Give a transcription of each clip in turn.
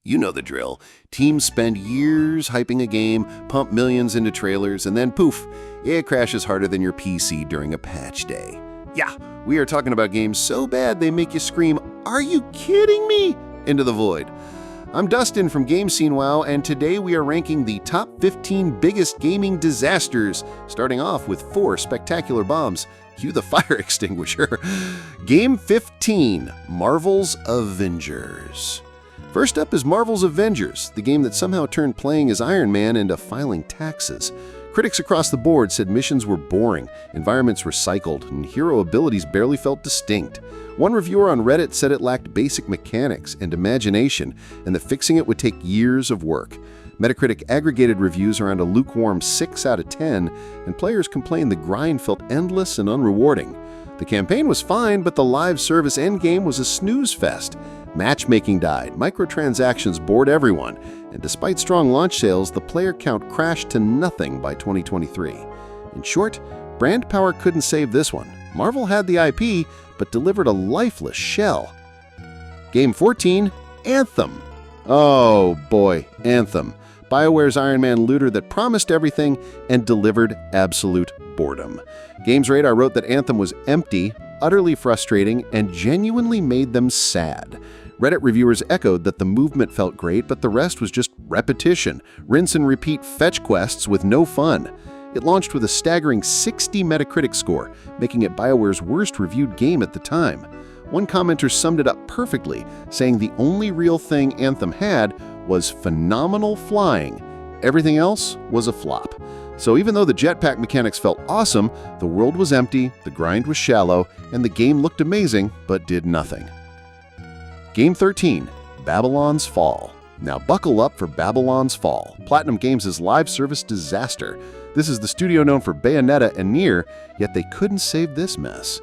You know the drill. Teams spend years hyping a game, pump millions into trailers, and then poof, it crashes harder than your PC during a patch day. Yeah, we are talking about games so bad they make you scream, "Are you kidding me?" into the void. I'm Dustin from GameSceneWow, and today we are ranking the top 15 biggest gaming disasters, starting off with 4 spectacular bombs. Cue the fire extinguisher. Game 15, Marvel's Avengers. First up is Marvel's Avengers, the game that somehow turned playing as Iron Man into filing taxes. Critics across the board said missions were boring, environments recycled, and hero abilities barely felt distinct. One reviewer on Reddit said it lacked basic mechanics and imagination, and that fixing it would take years of work. Metacritic aggregated reviews around a lukewarm 6 out of 10, and players complained the grind felt endless and unrewarding. The campaign was fine, but the live service endgame was a snooze fest. Matchmaking died, microtransactions bored everyone, and despite strong launch sales, the player count crashed to nothing by 2023. In short, brand power couldn't save this one. Marvel had the IP, but delivered a lifeless shell. Game 14, Anthem. Oh boy, Anthem. BioWare's Iron Man looter that promised everything and delivered absolute boredom. GamesRadar wrote that Anthem was empty, utterly frustrating, and genuinely made them sad. Reddit reviewers echoed that the movement felt great, but the rest was just repetition, rinse and repeat fetch quests with no fun. It launched with a staggering 60 Metacritic score, making it BioWare's worst reviewed game at the time. One commenter summed it up perfectly, saying the only real thing Anthem had was phenomenal flying. Everything else was a flop. So even though the jetpack mechanics felt awesome, the world was empty, the grind was shallow, and the game looked amazing, but did nothing. Game 13, Babylon's Fall. Now buckle up for Babylon's Fall, Platinum Games' live service disaster. This is the studio known for Bayonetta and Nier, yet they couldn't save this mess.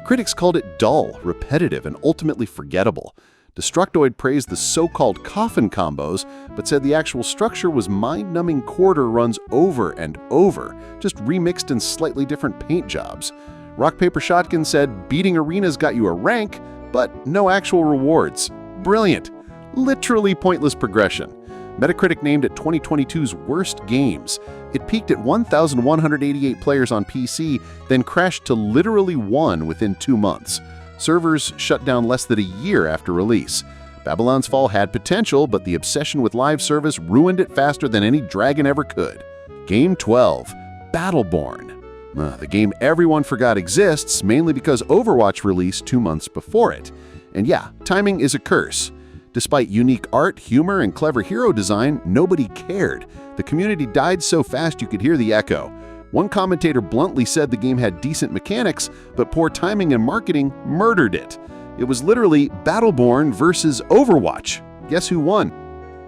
Critics called it dull, repetitive, and ultimately forgettable. Destructoid praised the so-called coffin combos, but said the actual structure was mind-numbing quarter runs over and over, just remixed in slightly different paint jobs. Rock Paper Shotgun said beating arenas got you a rank, but no actual rewards. Brilliant. Literally pointless progression. Metacritic named it 2022's worst games. It peaked at 1,188 players on PC, then crashed to literally 1 within 2 months. Servers shut down less than a year after release. Babylon's Fall had potential, but the obsession with live service ruined it faster than any dragon ever could. Game 12, Battleborn. The game everyone forgot exists, mainly because Overwatch released 2 months before it. And yeah, timing is a curse. Despite unique art, humor, and clever hero design, nobody cared. The community died so fast you could hear the echo. One commentator bluntly said the game had decent mechanics, but poor timing and marketing murdered it. It was literally Battleborn versus Overwatch. Guess who won?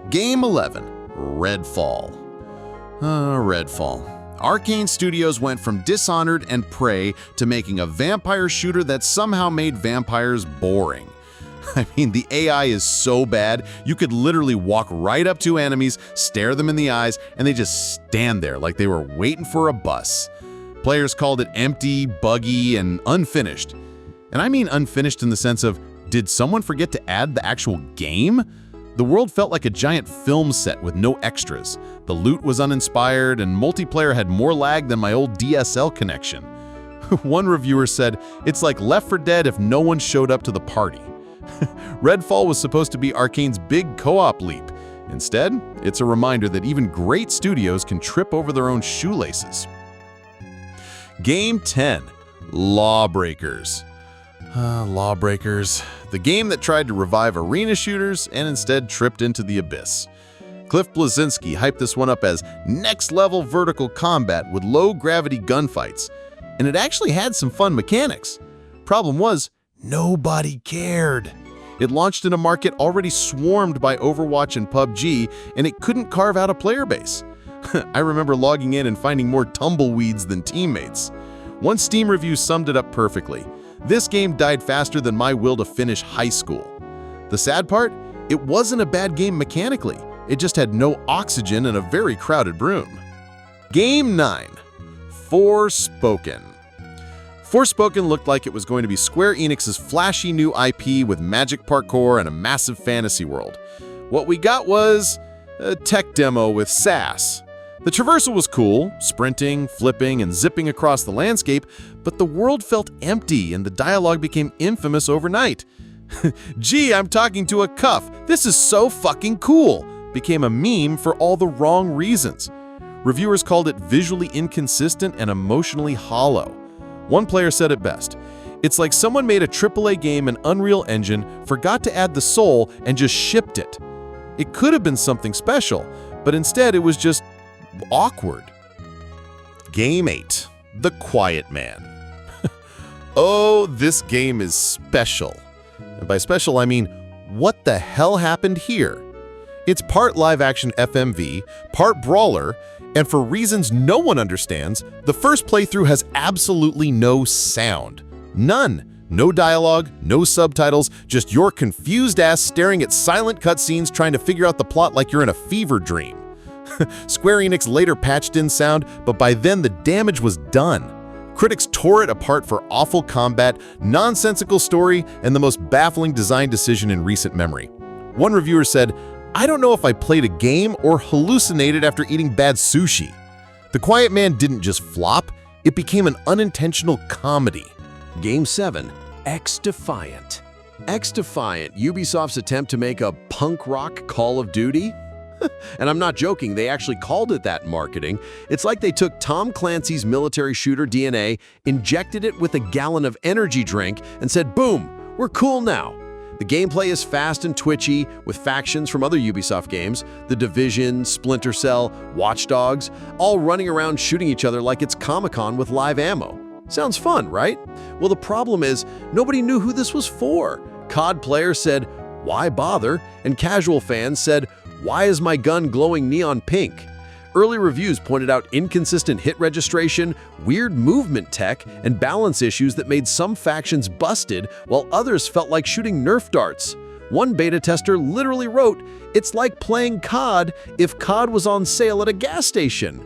Game 11, Redfall. Redfall. Arcane Studios went from Dishonored and Prey to making a vampire shooter that somehow made vampires boring. I mean, the AI is so bad, you could literally walk right up to enemies, stare them in the eyes, and they just stand there like they were waiting for a bus. Players called it empty, buggy, and unfinished. And I mean unfinished in the sense of, did someone forget to add the actual game? The world felt like a giant film set with no extras. The loot was uninspired, and multiplayer had more lag than my old DSL connection. One reviewer said, "It's like Left 4 Dead if no one showed up to the party." Redfall was supposed to be Arcane's big co-op leap. Instead, it's a reminder that even great studios can trip over their own shoelaces. Game 10, LawBreakers. LawBreakers, the game that tried to revive arena shooters and instead tripped into the abyss. Cliff Bleszinski hyped this one up as next-level vertical combat with low-gravity gunfights, and it actually had some fun mechanics. Problem was, nobody cared. It launched in a market already swarmed by Overwatch and PUBG, and it couldn't carve out a player base. I remember logging in and finding more tumbleweeds than teammates. One Steam review summed it up perfectly. This game died faster than my will to finish high school. The sad part? It wasn't a bad game mechanically. It just had no oxygen and a very crowded room. Game 9, Forspoken. Forspoken looked like it was going to be Square Enix's flashy new IP with magic parkour and a massive fantasy world. What we got was a tech demo with sass. The traversal was cool, sprinting, flipping, and zipping across the landscape, but the world felt empty and the dialogue became infamous overnight. "Gee, I'm talking to a cuff. This is so fucking cool," became a meme for all the wrong reasons. Reviewers called it visually inconsistent and emotionally hollow. One player said it best: "It's like someone made a AAA game in Unreal Engine, forgot to add the soul, and just shipped it. It could have been something special, but instead it was just awkward." Game 8, The Quiet Man. Oh, this game is special. And by special, I mean, what the hell happened here? It's part live-action FMV, part brawler, and for reasons no one understands, the first playthrough has absolutely no sound. None. No dialogue, no subtitles, just your confused ass staring at silent cutscenes trying to figure out the plot like you're in a fever dream. Square Enix later patched in sound, but by then the damage was done. Critics tore it apart for awful combat, nonsensical story, and the most baffling design decision in recent memory. One reviewer said, "I don't know if I played a game or hallucinated after eating bad sushi." The Quiet Man didn't just flop, it became an unintentional comedy. Game 7, XDefiant. XDefiant, Ubisoft's attempt to make a punk rock Call of Duty? And I'm not joking, they actually called it that in marketing. It's like they took Tom Clancy's military shooter DNA, injected it with a gallon of energy drink, and said, boom, we're cool now. The gameplay is fast and twitchy, with factions from other Ubisoft games, The Division, Splinter Cell, Watch Dogs, all running around shooting each other like it's Comic-Con with live ammo. Sounds fun, right? Well, the problem is, nobody knew who this was for. COD players said, why bother? And casual fans said, why is my gun glowing neon pink? Early reviews pointed out inconsistent hit registration, weird movement tech, and balance issues that made some factions busted, while others felt like shooting Nerf darts. One beta tester literally wrote, "It's like playing COD if COD was on sale at a gas station."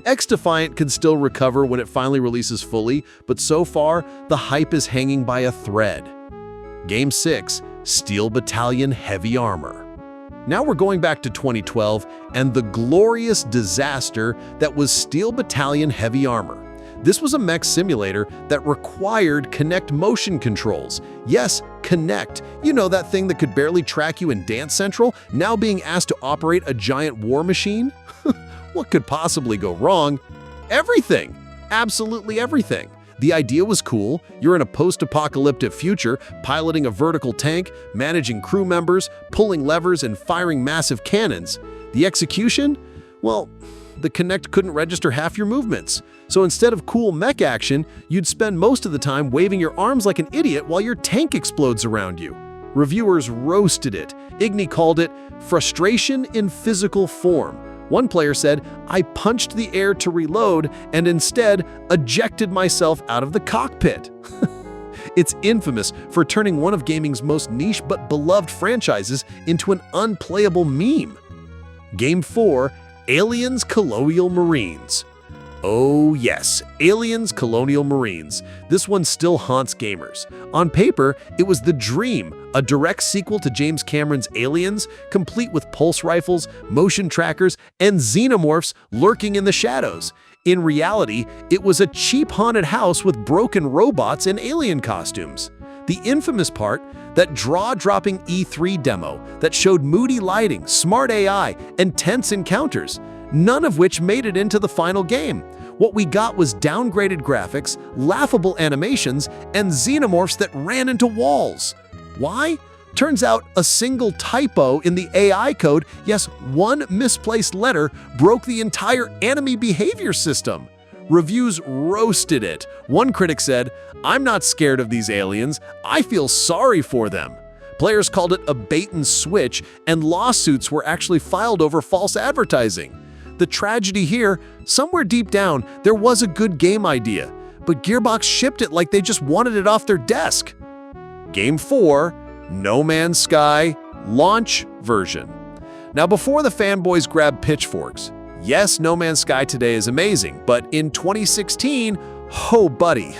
XDefiant could still recover when it finally releases fully, but so far, the hype is hanging by a thread. Game 6, Steel Battalion Heavy Armor. Now we're going back to 2012 and the glorious disaster that was Steel Battalion Heavy Armor. This was a mech simulator that required Kinect motion controls. Yes, Kinect. You know, that thing that could barely track you in Dance Central, now being asked to operate a giant war machine? What could possibly go wrong? Everything! Absolutely everything. The idea was cool. You're in a post-apocalyptic future, piloting a vertical tank, managing crew members, pulling levers, and firing massive cannons. The execution? Well, the Kinect couldn't register half your movements. So instead of cool mech action, you'd spend most of the time waving your arms like an idiot while your tank explodes around you. Reviewers roasted it. Igni called it frustration in physical form. One player said, I punched the air to reload and instead ejected myself out of the cockpit. It's infamous for turning one of gaming's most niche but beloved franchises into an unplayable meme. Game 4, Aliens Colonial Marines. Oh yes, Aliens Colonial Marines. This one still haunts gamers. On paper, it was the dream, a direct sequel to James Cameron's Aliens, complete with pulse rifles, motion trackers, and xenomorphs lurking in the shadows. In reality, it was a cheap haunted house with broken robots and alien costumes. The infamous part, that draw-dropping E3 demo that showed moody lighting, smart AI, and tense encounters, none of which made it into the final game. What we got was downgraded graphics, laughable animations, and xenomorphs that ran into walls. Why? Turns out a single typo in the AI code, yes, one misplaced letter, broke the entire enemy behavior system. Reviews roasted it. One critic said, I'm not scared of these aliens, I feel sorry for them. Players called it a bait and switch, and lawsuits were actually filed over false advertising. The tragedy here, somewhere deep down, there was a good game idea, but Gearbox shipped it like they just wanted it off their desk. Game 4, No Man's Sky, launch version. Now before the fanboys grab pitchforks, yes, No Man's Sky today is amazing, but in 2016, oh buddy.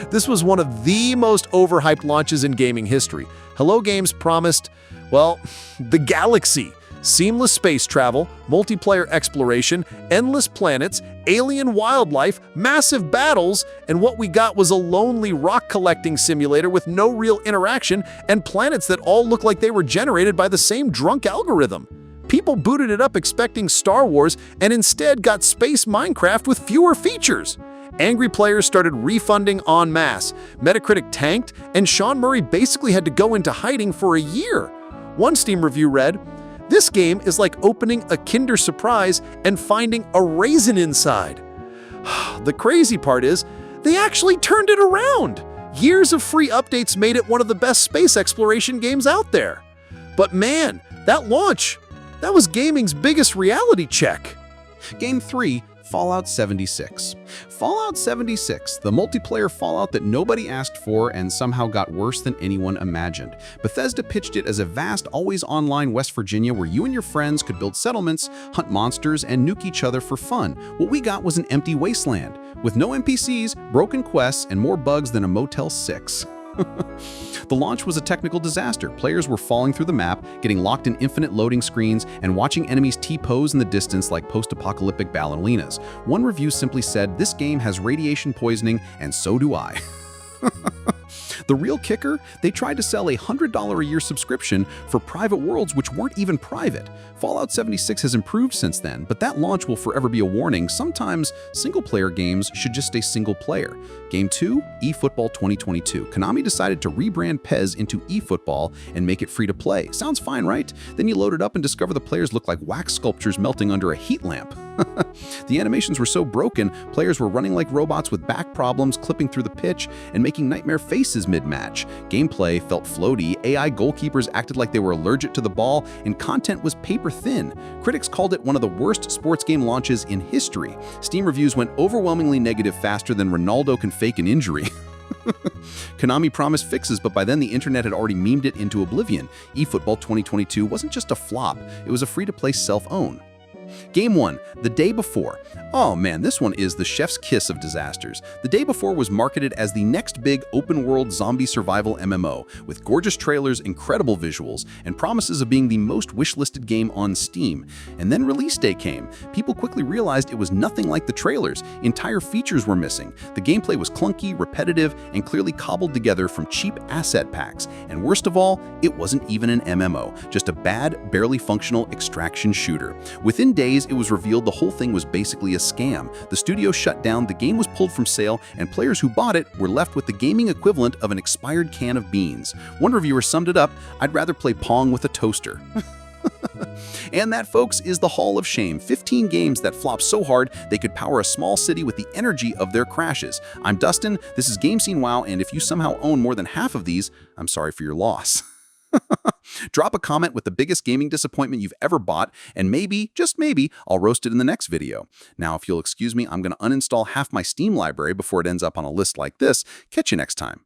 This was one of the most overhyped launches in gaming history. Hello Games promised, Well, the galaxy. Seamless space travel, multiplayer exploration, endless planets, alien wildlife, massive battles, and what we got was a lonely rock-collecting simulator with no real interaction and planets that all look like they were generated by the same drunk algorithm. People booted it up expecting Star Wars and instead got space Minecraft with fewer features. Angry players started refunding en masse, Metacritic tanked, and Sean Murray basically had to go into hiding for a year. One Steam review read, "This game is like opening a Kinder Surprise and finding a raisin inside." The crazy part is, they actually turned it around. Years of free updates made it one of the best space exploration games out there. But man, that launch, that was gaming's biggest reality check. Game 3, Fallout 76. Fallout 76, the multiplayer Fallout that nobody asked for and somehow got worse than anyone imagined. Bethesda pitched it as a vast, always-online West Virginia where you and your friends could build settlements, hunt monsters, and nuke each other for fun. What we got was an empty wasteland, with no NPCs, broken quests, and more bugs than a Motel 6. The launch was a technical disaster. Players were falling through the map, getting locked in infinite loading screens, and watching enemies T-pose in the distance like post-apocalyptic ballerinas. One review simply said, "This game has radiation poisoning, and so do I." The real kicker? They tried to sell a $100 a year subscription for private worlds which weren't even private. Fallout 76 has improved since then, but that launch will forever be a warning. Sometimes single-player games should just stay single-player. Game 2, eFootball 2022. Konami decided to rebrand PES into eFootball and make it free to play. Sounds fine, right? Then you load it up and discover the players look like wax sculptures melting under a heat lamp. The animations were so broken, players were running like robots with back problems, clipping through the pitch, and making nightmare faces mid-match. Gameplay felt floaty, AI goalkeepers acted like they were allergic to the ball, and content was paper-thin. Critics called it one of the worst sports game launches in history. Steam reviews went overwhelmingly negative faster than Ronaldo can fake an injury. Konami promised fixes, but by then the internet had already memed it into oblivion. eFootball 2022 wasn't just a flop, it was a free-to-play self-own. Game 1, The Day Before. Oh man, this one is the chef's kiss of disasters. The Day Before was marketed as the next big open-world zombie survival MMO, with gorgeous trailers, incredible visuals, and promises of being the most wish-listed game on Steam. And then release day came. People quickly realized it was nothing like the trailers. Entire features were missing. The gameplay was clunky, repetitive, and clearly cobbled together from cheap asset packs. And worst of all, it wasn't even an MMO, just a bad, barely functional extraction shooter. Within days, it was revealed the whole thing was basically a scam. The studio shut down, the game was pulled from sale, and players who bought it were left with the gaming equivalent of an expired can of beans. One reviewer summed it up, "I'd rather play Pong with a toaster." And that, folks, is the Hall of Shame. 15 games that flopped so hard they could power a small city with the energy of their crashes. I'm Dustin, this is GameSceneWow, and if you somehow own more than half of these, I'm sorry for your loss. Drop a comment with the biggest gaming disappointment you've ever bought, and maybe, just maybe, I'll roast it in the next video. Now, if you'll excuse me, I'm going to uninstall half my Steam library before it ends up on a list like this. Catch you next time.